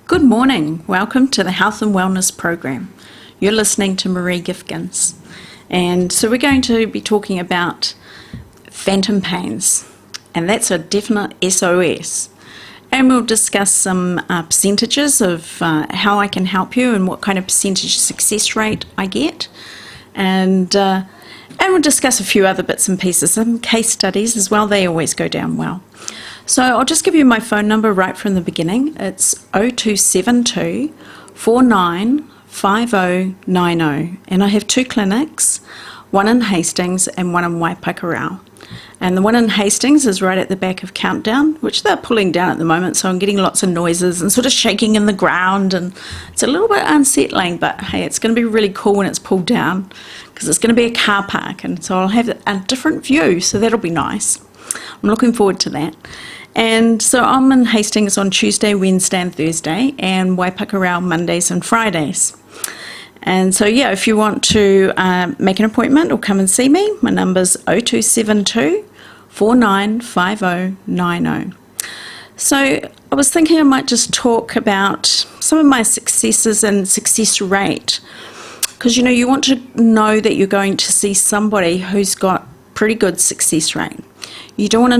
Good morning. Welcome to the Health and Wellness Program. You're listening to Maree Gifkins. And so we're going to be talking about phantom pains, and that's a definite SOS. And we'll discuss some percentages of how I can help you and what kind of percentage success rate I get. And we'll discuss a few other bits and pieces, some case studies as well. They always go down well. So I'll just give you my phone number right from the beginning. It's 0272 495090, and I have two clinics, one in Hastings and one in Waipakarau. And the one in Hastings is right at the back of Countdown, which they're pulling down at the moment, so I'm getting lots of noises and sort of shaking in the ground, and it's a little bit unsettling, but hey, it's going to be really cool when it's pulled down because it's going to be a car park, and so I'll have a different view, so that'll be nice. I'm looking forward to that. And so I'm in Hastings on Tuesday, Wednesday and Thursday, and Waipakarau Mondays and Fridays. And so yeah, if you want to make an appointment or come and see me, my number's 0272 495090. So I was thinking I might just talk about some of my successes and success rate, because you want to know that you're going to see somebody who's got pretty good success rate. You don't want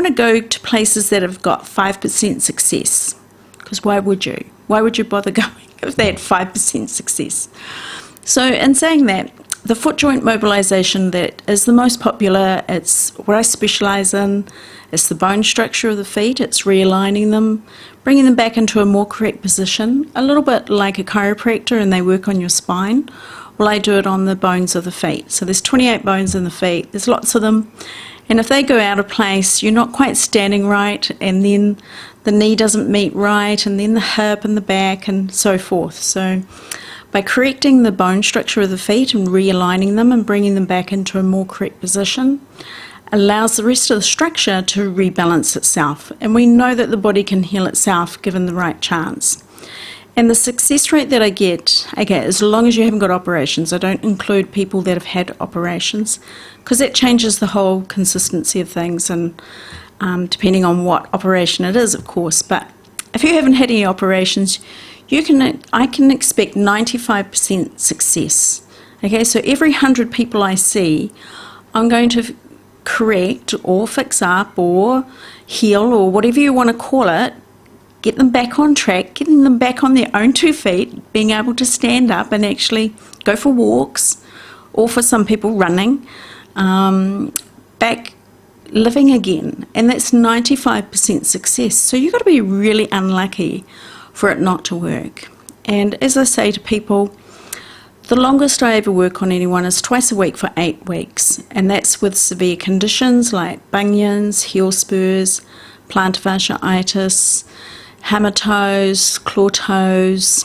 to go to places that have got 5% success, because why would you? Why would you bother going if they had 5% success? So in saying that, the foot joint mobilization that is the most popular, it's what I specialize in. It's the bone structure of the feet. It's realigning them, bringing them back into a more correct position, a little bit like a chiropractor, and they work on your spine. Well, I do it on the bones of the feet. So there's 28 bones in the feet. There's lots of them. And if they go out of place, you're not quite standing right, and then the knee doesn't meet right, and then the hip and the back and so forth. So by correcting the bone structure of the feet and realigning them and bringing them back into a more correct position, allows the rest of the structure to rebalance itself. And we know that the body can heal itself given the right chance. And the success rate that I get as long as you haven't got operations. I don't include people that have had operations, because that changes the whole consistency of things, and depending on what operation it is, of course. But if you haven't had any operations, I can expect 95% success. Okay, so every 100 people I see, I'm going to correct or fix up or heal or whatever you want to call it, get them back on track, getting them back on their own 2 feet, being able to stand up and actually go for walks, or for some people running, back living again. And that's 95% success. So you've got to be really unlucky for it not to work. And as I say to people, the longest I ever work on anyone is twice a week for 8 weeks. And that's with severe conditions like bunions, heel spurs, plantar fasciitis, hammer toes, claw toes,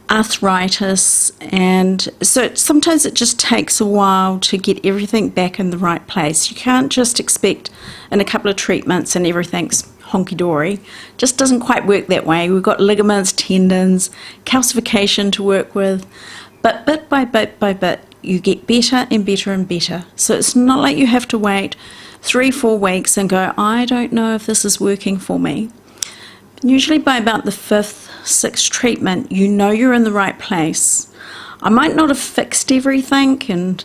arthritis. And so sometimes it just takes a while to get everything back in the right place. You can't just expect in a couple of treatments and everything's honky-dory. Just doesn't quite work that way. We've got ligaments, tendons, calcification to work with, but bit by bit you get better and better and better. So it's not like you have to wait 3-4 weeks and go, I don't know if this is working for me. Usually by about the 5th, 6th treatment, you know you're in the right place. I might not have fixed everything, and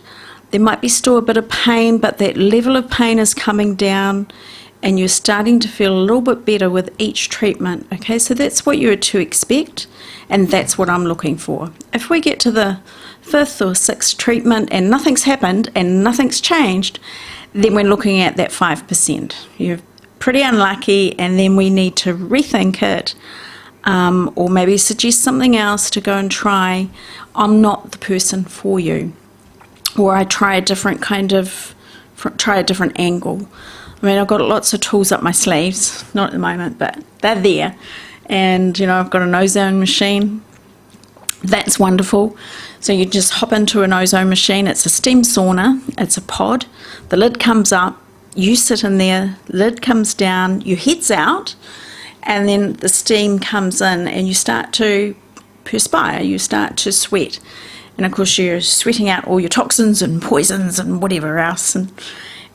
there might be still a bit of pain, but that level of pain is coming down, and you're starting to feel a little bit better with each treatment. Okay, so that's what you're to expect, and that's what I'm looking for. If we get to the 5th or 6th treatment and nothing's happened and nothing's changed, then we're looking at that 5%. You're pretty unlucky, and then we need to rethink it, or maybe suggest something else to go and try. I'm not the person for you, or I try a different angle. I mean, I've got lots of tools up my sleeves, not at the moment, but they're there. And I've got an ozone machine. That's wonderful. So you just hop into an ozone machine. It's a steam sauna. It's a pod. The lid comes up. You sit in there, lid comes down, your head's out, and then the steam comes in, and you start to perspire, you start to sweat. And of course you're sweating out all your toxins and poisons and whatever else.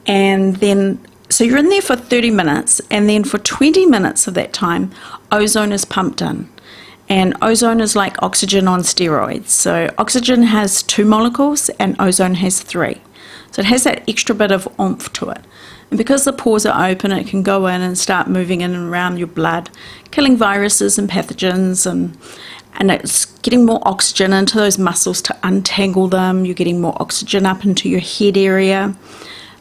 And then, so you're in there for 30 minutes, and then for 20 minutes of that time, ozone is pumped in. And ozone is like oxygen on steroids. So oxygen has 2 molecules and ozone has 3. So it has that extra bit of oomph to it. And because the pores are open, it can go in and start moving in and around your blood, killing viruses and pathogens, and it's getting more oxygen into those muscles to untangle them. You're getting more oxygen up into your head area.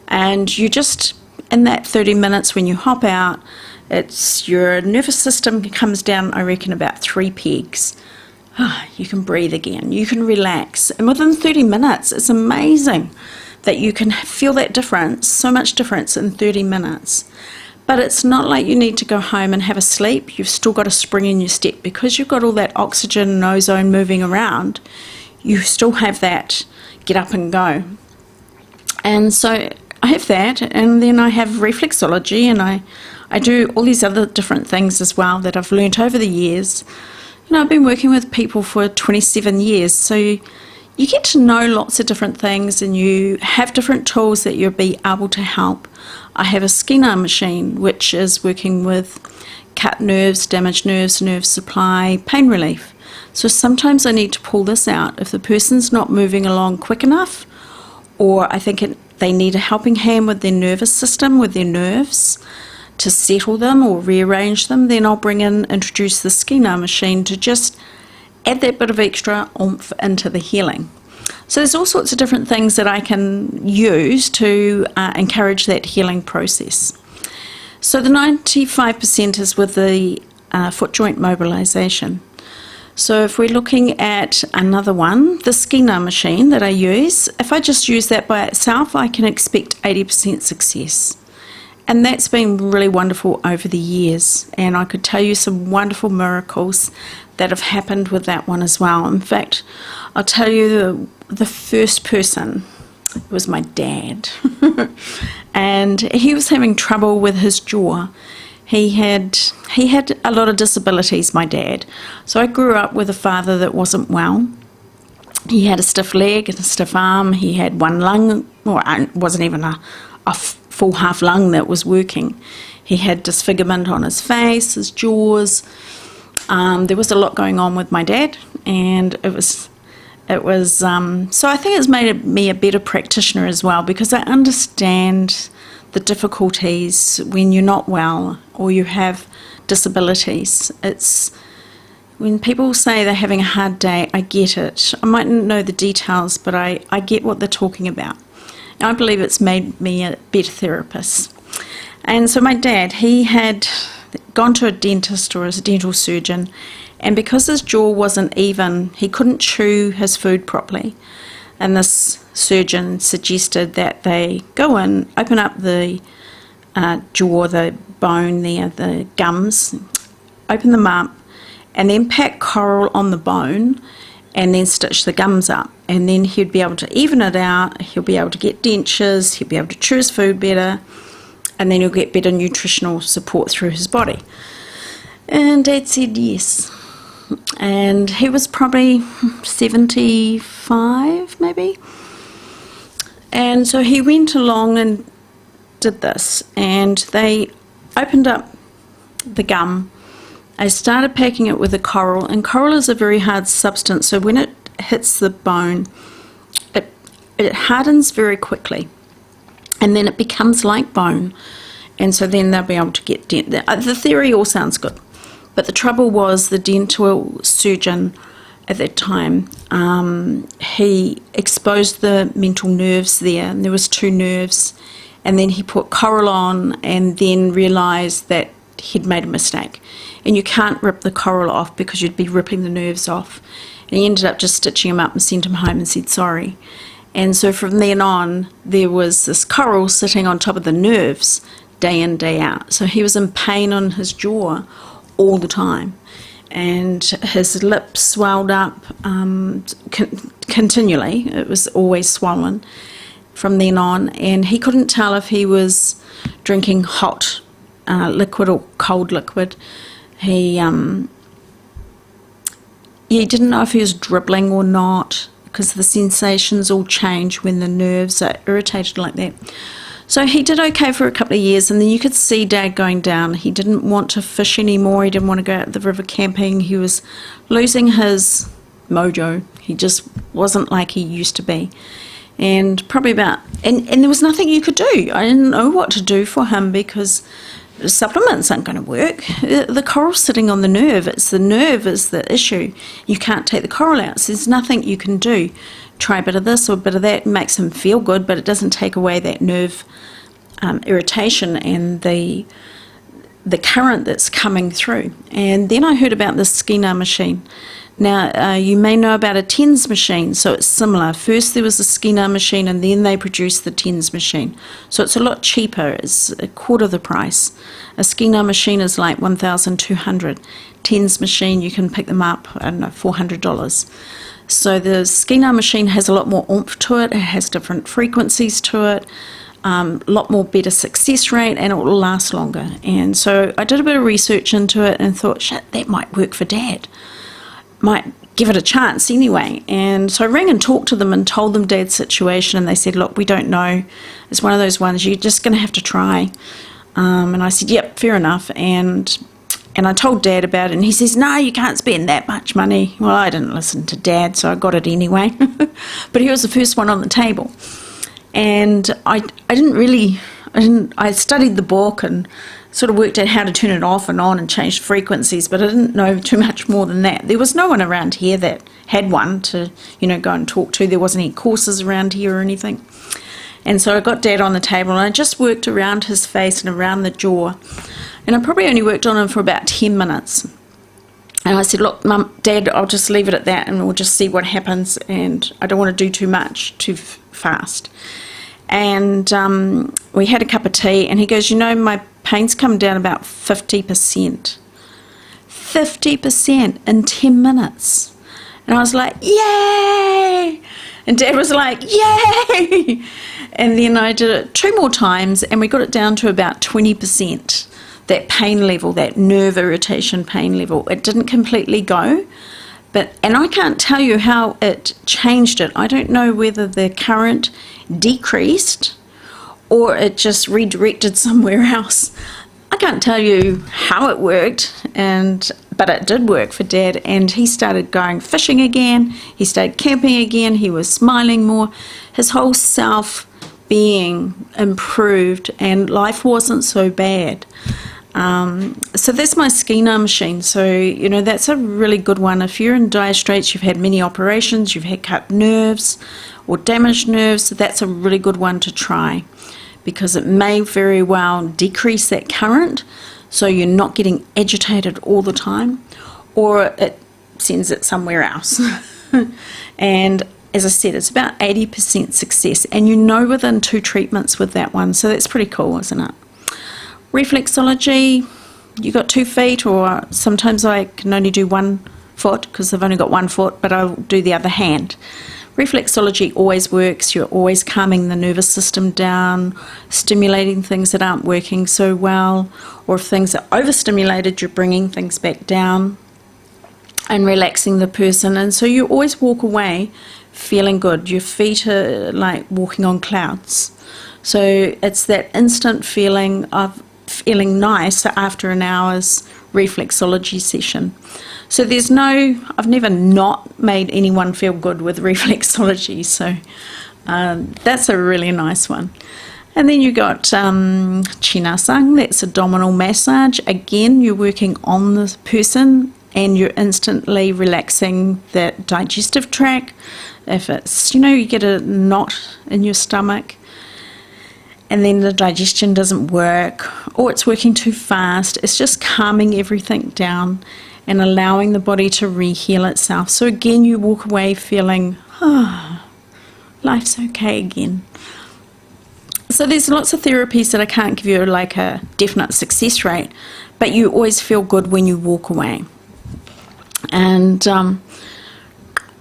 And you just, in that 30 minutes when you hop out, it's your nervous system comes down, I reckon, about 3 pegs. You can breathe again. You can relax. And within 30 minutes, it's amazing that you can feel that difference, so much difference in 30 minutes. But it's not like you need to go home and have a sleep. You've still got a spring in your step. Because you've got all that oxygen and ozone moving around, you still have that get up and go. And so I have that, and then I have reflexology, and I do all these other different things as well that I've learnt over the years. I've been working with people for 27 years, so you get to know lots of different things, and you have different tools that you'll be able to help. I have a scanner machine, which is working with cut nerves, damaged nerves, nerve supply, pain relief. So sometimes I need to pull this out if the person's not moving along quick enough, or I think they need a helping hand with their nervous system, with their nerves, to settle them or rearrange them. Then I'll introduce the scanner machine to just add that bit of extra oomph into the healing. So there's all sorts of different things that I can use to encourage that healing process. So the 95% is with the foot joint mobilisation. So if we're looking at another one, the scanner machine that I use, if I just use that by itself, I can expect 80% success. And that's been really wonderful over the years. And I could tell you some wonderful miracles that have happened with that one as well. In fact, I'll tell you the first person was my dad. And he was having trouble with his jaw. He had a lot of disabilities, my dad. So I grew up with a father that wasn't well. He had a stiff leg and a stiff arm. He had one lung, or it wasn't even a full half lung that was working. He had disfigurement on his face, his jaws. There was a lot going on with my dad, and it was so I think it's made me a better practitioner as well, because I understand the difficulties when you're not well or you have disabilities. It's when people say they're having a hard day, I get it. I mightn't know the details, but I get what they're talking about. I believe it's made me a better therapist. And so my dad, he had gone to a dentist or a dental surgeon, and because his jaw wasn't even, he couldn't chew his food properly. And this surgeon suggested that they go in, open up the jaw, the bone there, the gums, open them up, and then pack coral on the bone, and then stitch the gums up. And then he'd be able to even it out, he'll be able to get dentures, he'll be able to chew his food better, and then he'll get better nutritional support through his body. And Dad said yes. And he was probably 75 maybe. And so he went along and did this, and they opened up the gum. I started packing it with the coral, and coral is a very hard substance, so when it hits the bone, it hardens very quickly, and then it becomes like bone, and so then they'll be able to get the theory all sounds good, but the trouble was the dental surgeon at that time, he exposed the mental nerves there, and there was 2 nerves, and then he put coral on and then realised that he'd made a mistake. And you can't rip the coral off because you'd be ripping the nerves off. And he ended up just stitching him up and sent him home and said sorry. And so from then on, there was this coral sitting on top of the nerves day in, day out. So he was in pain on his jaw all the time. And his lips swelled up continually. It was always swollen from then on. And he couldn't tell if he was drinking hot liquid or cold liquid. He didn't know if he was dribbling or not, because the sensations all change when the nerves are irritated like that. So he did okay for a couple of years, and then you could see Dad going down. He didn't want to fish anymore. He didn't want to go out the river camping. He was losing his mojo. He just wasn't like he used to be. And probably and there was nothing you could do. I didn't know what to do for him because supplements aren't going to work. The coral's sitting on the nerve. It's the nerve is the issue. You can't take the coral out, so there's nothing you can do. Try a bit of this or a bit of that. It makes him feel good, but it doesn't take away that nerve irritation and the current that's coming through. And then I heard about the Skeena machine. Now, you may know about a TENS machine, so it's similar. First there was the Skeena machine, and then they produced the TENS machine. So it's a lot cheaper. It's a quarter the price. A Skeena machine is like $1,200. TENS machine, you can pick them up, I don't know, $400. So the Skeena machine has a lot more oomph to it. It has different frequencies to it, a lot more better success rate, and it will last longer. And so I did a bit of research into it and thought, shit, that might work for Dad. Might give it a chance anyway. And so I rang and talked to them and told them Dad's situation, and they said, look, we don't know. It's one of those ones you're just going to have to try. And I said, yep, fair enough. And I told Dad about it, and he says, no, you can't spend that much money. Well, I didn't listen to Dad, so I got it anyway. But he was the first one on the table. And I studied the book and sort of worked out how to turn it off and on and change frequencies, but I didn't know too much more than that. There was no one around here that had one to, go and talk to. There wasn't any courses around here or anything. And so I got Dad on the table, and I just worked around his face and around the jaw. And I probably only worked on him for about 10 minutes. And I said, look, Mum, Dad, I'll just leave it at that, and we'll just see what happens, and I don't want to do too much too fast. And we had a cup of tea, and he goes, my pain's come down about 50%. 50% in 10 minutes. And I was like, yay! And Dad was like, yay! And then I did it 2 more times, and we got it down to about 20%, that pain level, that nerve irritation pain level. It didn't completely go, and I can't tell you how it changed it. I don't know whether the current decreased or it just redirected somewhere else. I can't tell you how it worked, but it did work for Dad, and he started going fishing again, he started camping again, he was smiling more, his whole self-being improved, and life wasn't so bad. So that's my Skeena machine. So, that's a really good one. If you're in dire straits, you've had many operations, you've had cut nerves or damaged nerves, that's a really good one to try, because it may very well decrease that current so you're not getting agitated all the time, or it sends it somewhere else. And as I said, it's about 80% success, and within 2 treatments with that one, so that's pretty cool, isn't it? Reflexology, you got 2 feet, or sometimes I can only do 1 foot because I've only got 1 foot, but I'll do the other hand. Reflexology always works. You're always calming the nervous system down, stimulating things that aren't working so well, or if things are overstimulated, you're bringing things back down and relaxing the person. And so you always walk away feeling good. Your feet are like walking on clouds. So it's that instant feeling of feeling nice after an hour's reflexology session. So I've never not made anyone feel good with reflexology, so that's a really nice one. And then you got Chinasang, that's abdominal massage. Again, you're working on the person and you're instantly relaxing that digestive tract. If it's, you get a knot in your stomach, and then the digestion doesn't work, or it's working too fast, it's just calming everything down and allowing the body to re-heal itself. So again, you walk away feeling, life's okay again. So there's lots of therapies that I can't give you like a definite success rate, but you always feel good when you walk away. And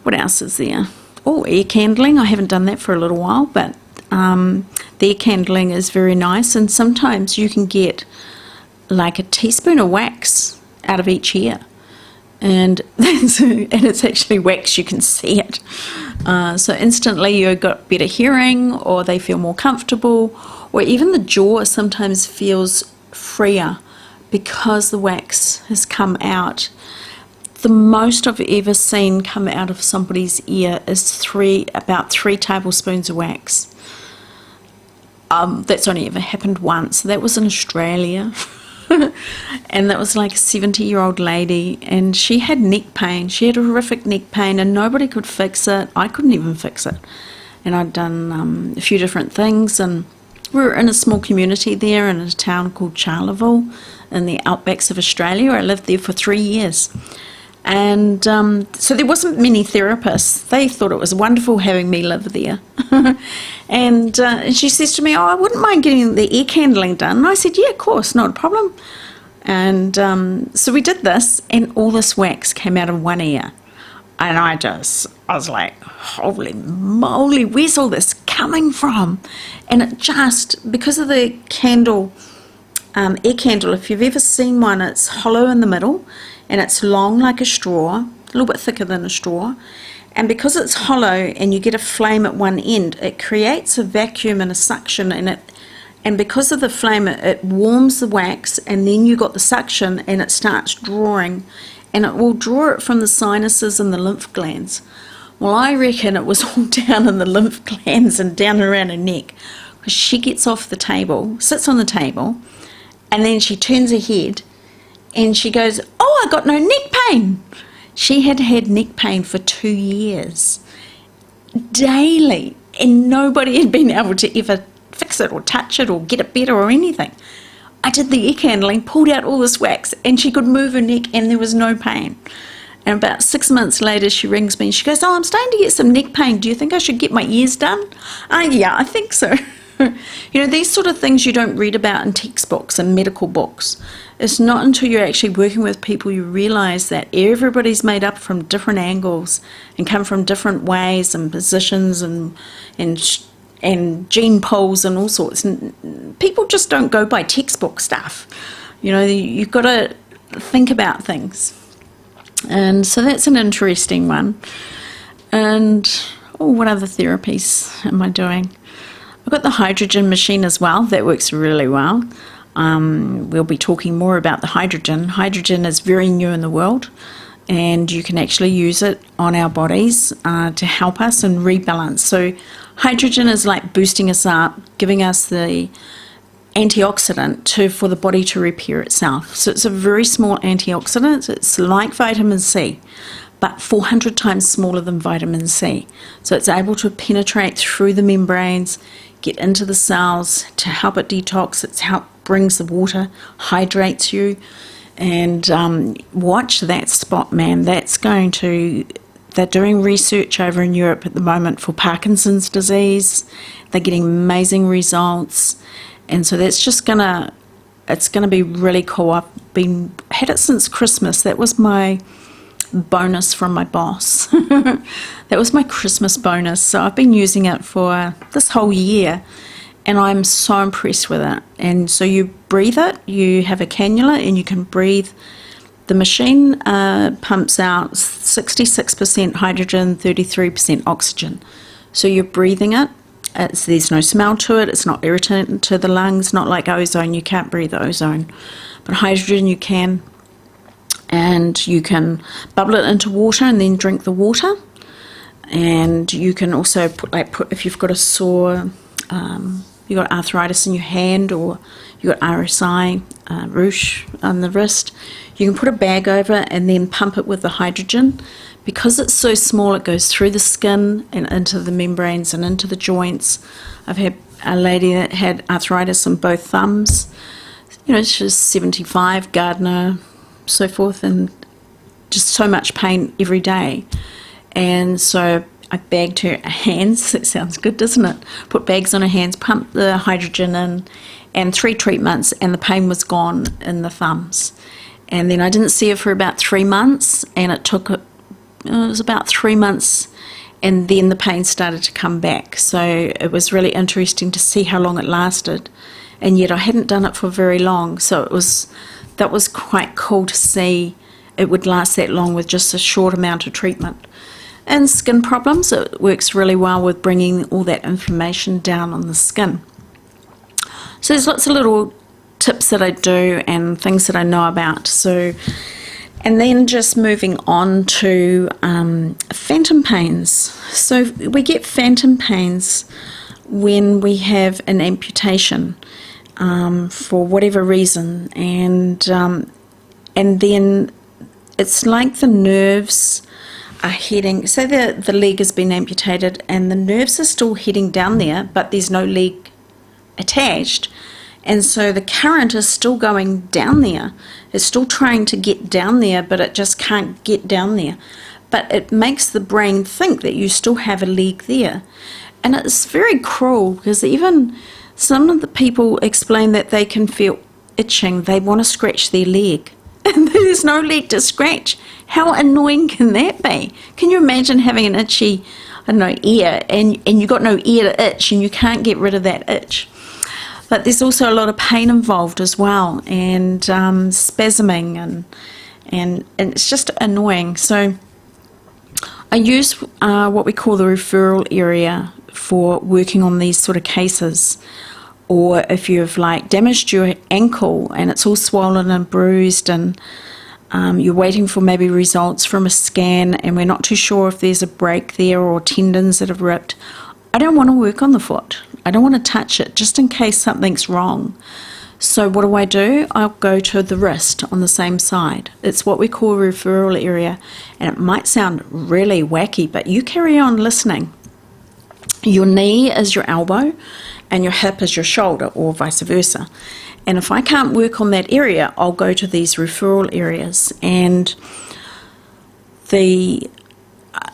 what else is there? Oh, air candling. I haven't done that for a little while, but the air candling is very nice, and sometimes you can get like a teaspoon of wax out of each ear, and it's actually wax, you can see it. So instantly you've got better hearing, or they feel more comfortable, or even the jaw sometimes feels freer because the wax has come out. The most I've ever seen come out of somebody's ear is about 3 tablespoons of wax. That's only ever happened once. That was in Australia. And that was like a 70-year-old lady, and she had neck pain. She had horrific neck pain, and nobody could fix it. I couldn't even fix it. And I'd done a few different things, and we were in a small community there in a town called Charleville in the outbacks of Australia. I lived there for 3 years. And so there wasn't many therapists. They thought it was wonderful having me live there. And she says to me, "Oh, I wouldn't mind getting the ear candling done." And I said, "Yeah, of course, not a problem." And so we did this, and all this wax came out of one ear. And I was like, holy moly, where's all this coming from? And it just, because of the candle, ear candle, if you've ever seen one, it's hollow in the middle, and it's long like a straw, a little bit thicker than a straw. And because it's hollow and you get a flame at one end, it creates a vacuum and a suction in it. And because of the flame, it warms the wax, and then you got the suction, and it starts drawing. And it will draw it from the sinuses and the lymph glands. Well, I reckon it was all down in the lymph glands and down around her neck. Because she gets off the table, sits on the table, and then she turns her head, and she goes, "Oh, I got no neck pain." She had had neck pain for 2 years, daily, and nobody had been able to ever fix it or touch it or get it better or anything. I did the ear candling, pulled out all this wax, and she could move her neck, and there was no pain. And about 6 months later, she rings me and she goes, "Oh, I'm starting to get some neck pain. Do you think I should get my ears done?" Yeah, I think so. You know, these sort of things you don't read about in textbooks and medical books. It's not until you're actually working with people you realise that everybody's made up from different angles and come from different ways and positions and gene pools and all sorts. And people just don't go by textbook stuff. You know, you've got to think about things. And so that's an interesting one. And what other therapies am I doing? I've got the hydrogen machine as well. That works really well. We'll be talking more about the hydrogen. Hydrogen is very new in the world, and you can actually use it on our bodies to help us and rebalance. So hydrogen is like boosting us up, giving us the antioxidant for the body to repair itself. So it's a very small antioxidant. It's like vitamin C, but 400 times smaller than vitamin C. So it's able to penetrate through the membranes, get into the cells to help it detox. It brings the water, hydrates you, and watch that spot, man. They're doing research over in Europe at the moment for Parkinson's disease. They're getting amazing results, and so that's just it's gonna be really cool. I've had it since Christmas. That was my bonus from my boss. That was my Christmas bonus. So I've been using it for this whole year, and I'm so impressed with it. And so you breathe it, you have a cannula, and you can breathe. The machine pumps out 66% hydrogen, 33% oxygen. So you're breathing it. There's no smell to it. It's not irritant to the lungs. Not like ozone. You can't breathe ozone. But hydrogen you can. And you can bubble it into water and then drink the water. And you can also put if you've got a sore, you've got arthritis in your hand, or you've got RSI, roosh on the wrist, you can put a bag over it and then pump it with the hydrogen. Because it's so small, it goes through the skin and into the membranes and into the joints. I've had a lady that had arthritis in both thumbs. You know, she's 75, gardener, so forth, and just so much pain every day. And so I bagged her hands. That sounds good, doesn't it? Put bags on her hands, pumped the hydrogen in, and 3 treatments, and the pain was gone in the thumbs. And then I didn't see her for about 3 months, and it was about 3 months, and then the pain started to come back. So it was really interesting to see how long it lasted, and yet I hadn't done it for very long. So that was quite cool to see it would last that long with just a short amount of treatment. And skin problems, it works really well with bringing all that inflammation down on the skin. So there's lots of little tips that I do and things that I know about. So, and then just moving on to phantom pains. So we get phantom pains when we have an amputation for whatever reason, and then it's like the nerves are heading. So the leg has been amputated, and the nerves are still heading down there, but there's no leg attached. And so the current is still going down there. It's still trying to get down there, but it just can't get down there. But it makes the brain think that you still have a leg there. And it's very cruel, because even some of the people explain that they can feel itching. They want to scratch their leg. And there's no leg to scratch. How annoying can that be? Can you imagine having an itchy, I don't know, ear, and you got no ear to itch, and you can't get rid of that itch? But there's also a lot of pain involved as well, and spasming, and it's just annoying. So I use what we call the referral area for working on these sort of cases. Or if you've like damaged your ankle and it's all swollen and bruised, and you're waiting for maybe results from a scan, and we're not too sure if there's a break there or tendons that have ripped, I don't want to work on the foot. I don't want to touch it, just in case something's wrong. So what do? I'll go to the wrist on the same side. It's what we call a referral area, and it might sound really wacky, but you carry on listening. Your knee is your elbow, and your hip is your shoulder, or vice versa. And if I can't work on that area, I'll go to these referral areas. And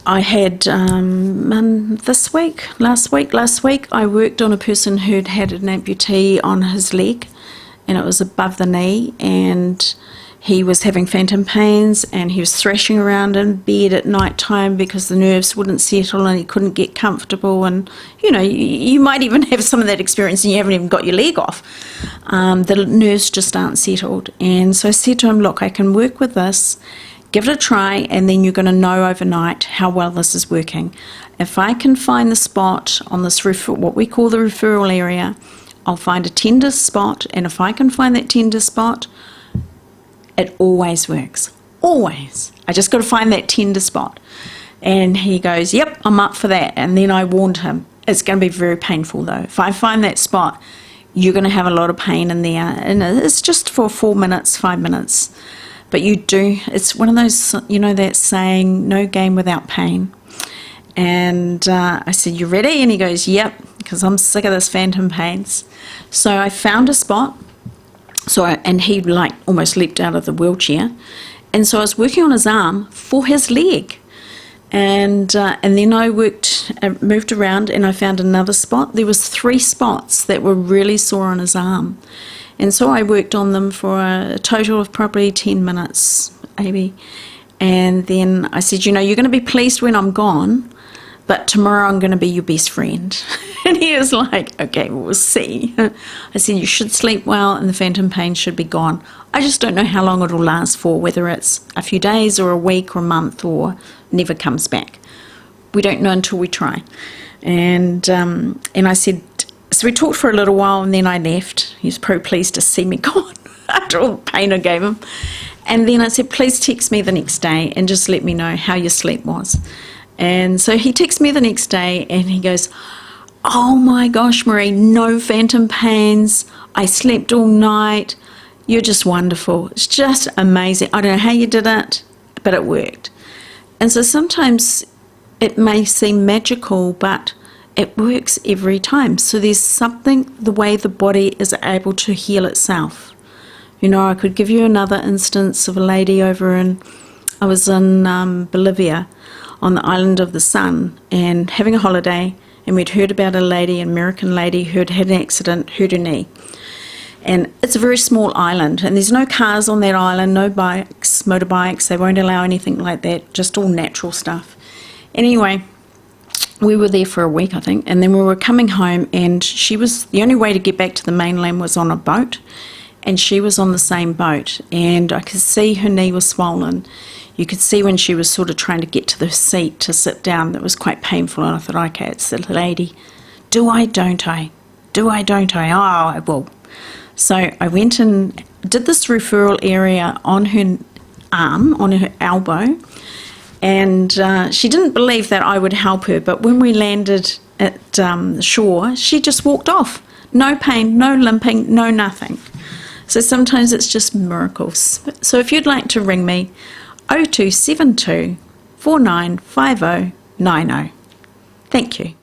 I had last week, I worked on a person who'd had an amputee on his leg, and it was above the knee, and he was having phantom pains, and he was thrashing around in bed at night time because the nerves wouldn't settle and he couldn't get comfortable. And you might even have some of that experience and you haven't even got your leg off. The nerves just aren't settled. And so I said to him, look, I can work with this. Give it a try, and then you're going to know overnight how well this is working. If I can find the spot on this what we call the referral area, I'll find a tender spot, and if I can find that tender spot, it always works. Always. I just got to find that tender spot. And he goes, yep, I'm up for that. And then I warned him, it's going to be very painful though. If I find that spot, you're going to have a lot of pain in there. And it's just for 4 minutes, 5 minutes. But it's one of those, that saying, no gain without pain. And I said, you ready? And he goes, yep, because I'm sick of this phantom pains. So I found a spot. And he almost leapt out of the wheelchair. And so I was working on his arm for his leg. And then I moved around, and I found another spot. There was 3 spots that were really sore on his arm. And so I worked on them for a total of probably 10 minutes, maybe. And then I said, you're going to be pleased when I'm gone, but tomorrow I'm going to be your best friend. And he was like, okay, we'll see. I said, you should sleep well and the phantom pain should be gone. I just don't know how long it'll last for, whether it's a few days or a week or a month or never comes back. We don't know until we try. And I said, so we talked for a little while, and then I left. He was pretty pleased to see me gone after all the pain I gave him. And then I said, please text me the next day and just let me know how your sleep was. And so he texts me the next day, and he goes, oh my gosh, Maree, no phantom pains. I slept all night. You're just wonderful. It's just amazing. I don't know how you did it, but it worked. And so sometimes it may seem magical, but it works every time. So there's something, the way the body is able to heal itself. I could give you another instance of a lady I was in Bolivia on the island of the sun and having a holiday, and we'd heard about an American lady who had had an accident, hurt her knee. And it's a very small island, and there's no cars on that island, no bikes, motorbikes. They won't allow anything like that, just all natural stuff. Anyway, we were there for a week, I think, and then we were coming home, and the only way to get back to the mainland was on a boat, and she was on the same boat, and I could see her knee was swollen. You could see when she was sort of trying to get to the seat to sit down, that was quite painful, and I thought, okay, it's the lady. Do I, don't I? do I, don't I? Oh, I will. So I went and did this referral area on her arm, on her elbow, and she didn't believe that I would help her, but when we landed at shore, she just walked off. No pain, no limping, no nothing. So sometimes it's just miracles. So if you'd like to ring me, 0272 495090. Thank you.